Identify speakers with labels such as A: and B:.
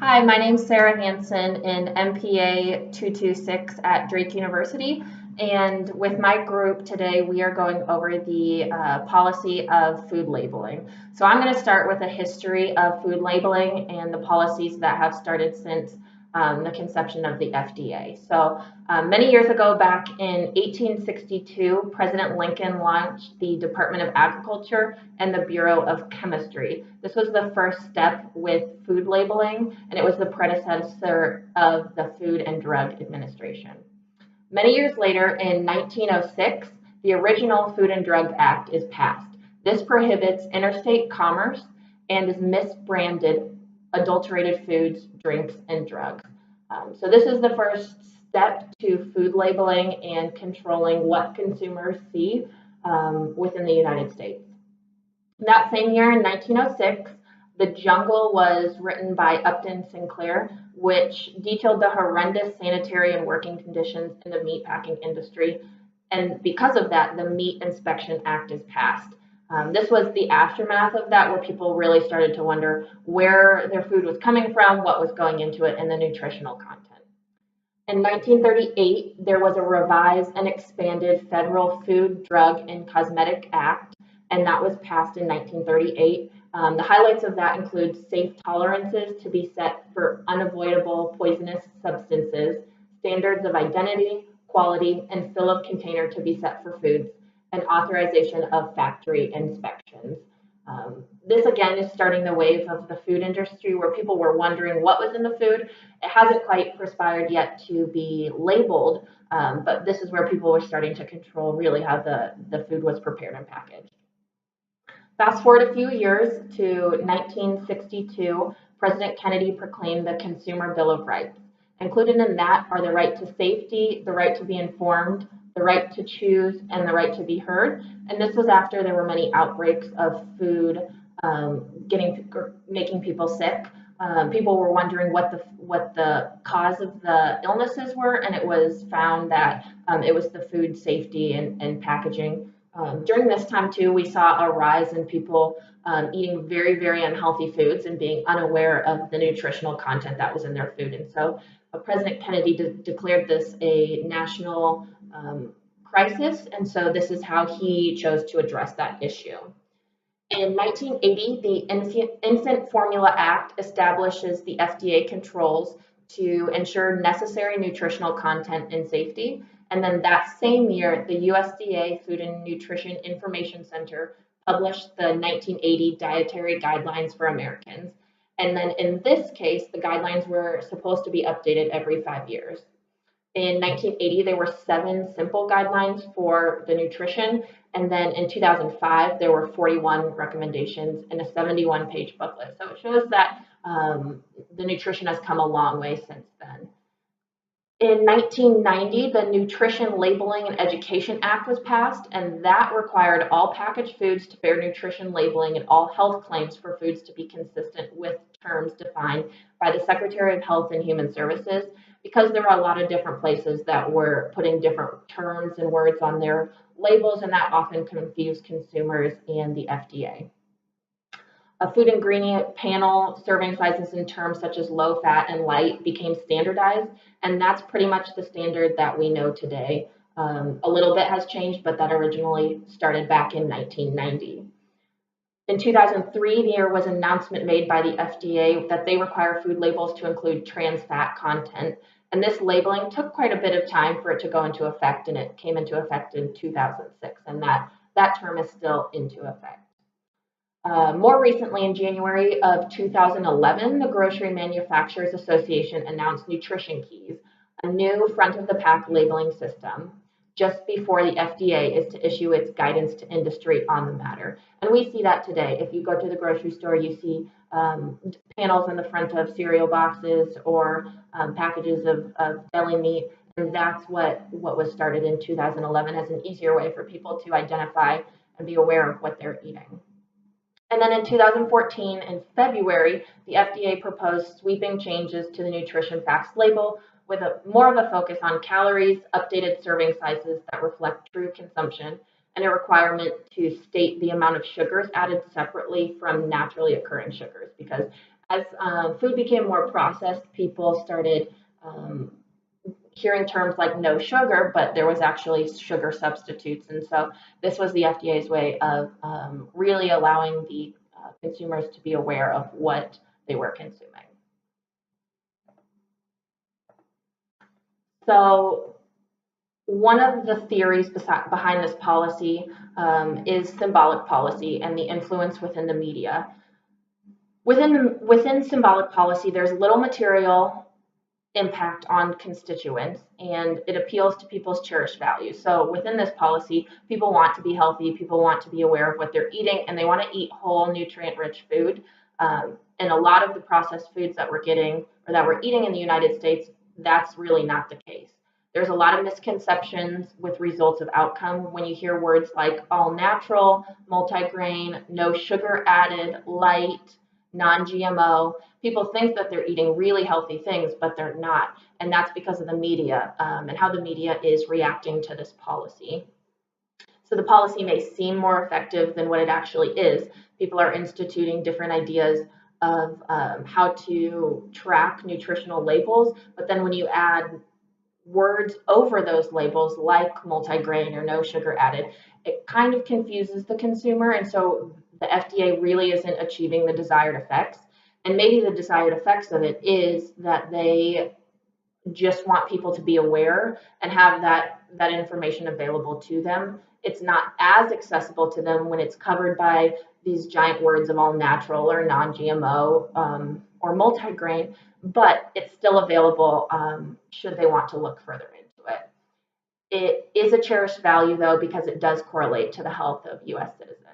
A: Hi, my name's Sarah Hanson in MPA 226 at Drake University. And with my group today, we are going over the policy of food labeling. So I'm going to start with a history of food labeling and the policies that have started since the conception of the FDA. So many years ago, back in 1862, President Lincoln launched the Department of Agriculture and the Bureau of Chemistry. This was the first step with food labeling, and it was the predecessor of the Food and Drug Administration. Many years later, in 1906, the original Food and Drug Act is passed. This prohibits interstate commerce and is misbranded adulterated foods, drinks, and drugs. So this is the first step to food labeling and controlling what consumers see within the United States. That same year, in 1906, The Jungle was written by Upton Sinclair, which detailed the horrendous sanitary and working conditions in the meatpacking industry. And because of that, the Meat Inspection Act is passed. This was the aftermath of that, where people really started to wonder where their food was coming from, what was going into it, and the nutritional content. In 1938, there was a revised and expanded Federal Food, Drug, and Cosmetic Act, and that was passed in 1938. The highlights of that include safe tolerances to be set for unavoidable poisonous substances, standards of identity, quality, and fill of container to be set for foods, and authorization of factory inspections. This again is starting the wave of the food industry where people were wondering what was in the food. It hasn't quite perspired yet to be labeled, but this is where people were starting to control really how the food was prepared and packaged. Fast forward a few years to 1962, President Kennedy proclaimed the Consumer Bill of Rights. Included in that are the right to safety, the right to be informed, the right to choose, and the right to be heard. And this was after there were many outbreaks of food making people sick. People were wondering what the cause of the illnesses were, and it was found that it was the food safety and packaging. During this time too, we saw a rise in people eating very, very unhealthy foods and being unaware of the nutritional content that was in their food. And so President Kennedy declared this a national crisis, and so this is how he chose to address that issue. In 1980, the Infant Formula Act establishes the FDA controls to ensure necessary nutritional content and safety. And then that same year, the USDA Food and Nutrition Information Center published the 1980 Dietary Guidelines for Americans. And then in this case, the guidelines were supposed to be updated every 5 years. In 1980, there were 7 simple guidelines for the nutrition. And then in 2005, there were 41 recommendations in a 71-page booklet. So it shows that the nutrition has come a long way since then. In 1990, the Nutrition Labeling and Education Act was passed, and that required all packaged foods to bear nutrition labeling and all health claims for foods to be consistent with terms defined by the Secretary of Health and Human Services, because there were a lot of different places that were putting different terms and words on their labels, and that often confused consumers and the FDA. A food ingredient panel serving sizes and terms such as low fat and light became standardized, and that's pretty much the standard that we know today. A little bit has changed, but that originally started back in 1990. In 2003, there was an announcement made by the FDA that they require food labels to include trans fat content, and this labeling took quite a bit of time for it to go into effect, and it came into effect in 2006, and that term is still into effect. More recently, in January of 2011, the Grocery Manufacturers Association announced Nutrition Keys, a new front-of-the-pack labeling system, just before the FDA is to issue its guidance to industry on the matter. And we see that today. If you go to the grocery store, you see panels in the front of cereal boxes or packages of deli meat, and that's what was started in 2011 as an easier way for people to identify and be aware of what they're eating. And then in 2014, in February, the FDA proposed sweeping changes to the nutrition facts label with more of a focus on calories, updated serving sizes that reflect true consumption, and a requirement to state the amount of sugars added separately from naturally occurring sugars. Because as food became more processed, people started hearing terms like no sugar, but there was actually sugar substitutes. And so this was the FDA's way of really allowing the consumers to be aware of what they were consuming. So one of the theories behind this policy is symbolic policy and the influence within the media. Within symbolic policy, there's little material impact on constituents, and it appeals to people's cherished values. So within this policy, people want to be healthy, people want to be aware of what they're eating, and they want to eat whole, nutrient-rich food. And a lot of the processed foods that we're getting or that we're eating in the United States, that's really not the case. There's a lot of misconceptions with results of outcome when you hear words like all natural, multigrain, no sugar added, light, non-GMO. People think that they're eating really healthy things, but they're not. And that's because of the media and how the media is reacting to this policy. So the policy may seem more effective than what it actually is. People are instituting different ideas of how to track nutritional labels, but then when you add words over those labels like multigrain or no sugar added, it kind of confuses the consumer. And so the FDA really isn't achieving the desired effects. And maybe the desired effects of it is that they just want people to be aware and have that information available to them. It's not as accessible to them when it's covered by these giant words of all natural or non-GMO or multigrain, but it's still available should they want to look further into it. It is a cherished value, though, because it does correlate to the health of U.S. citizens.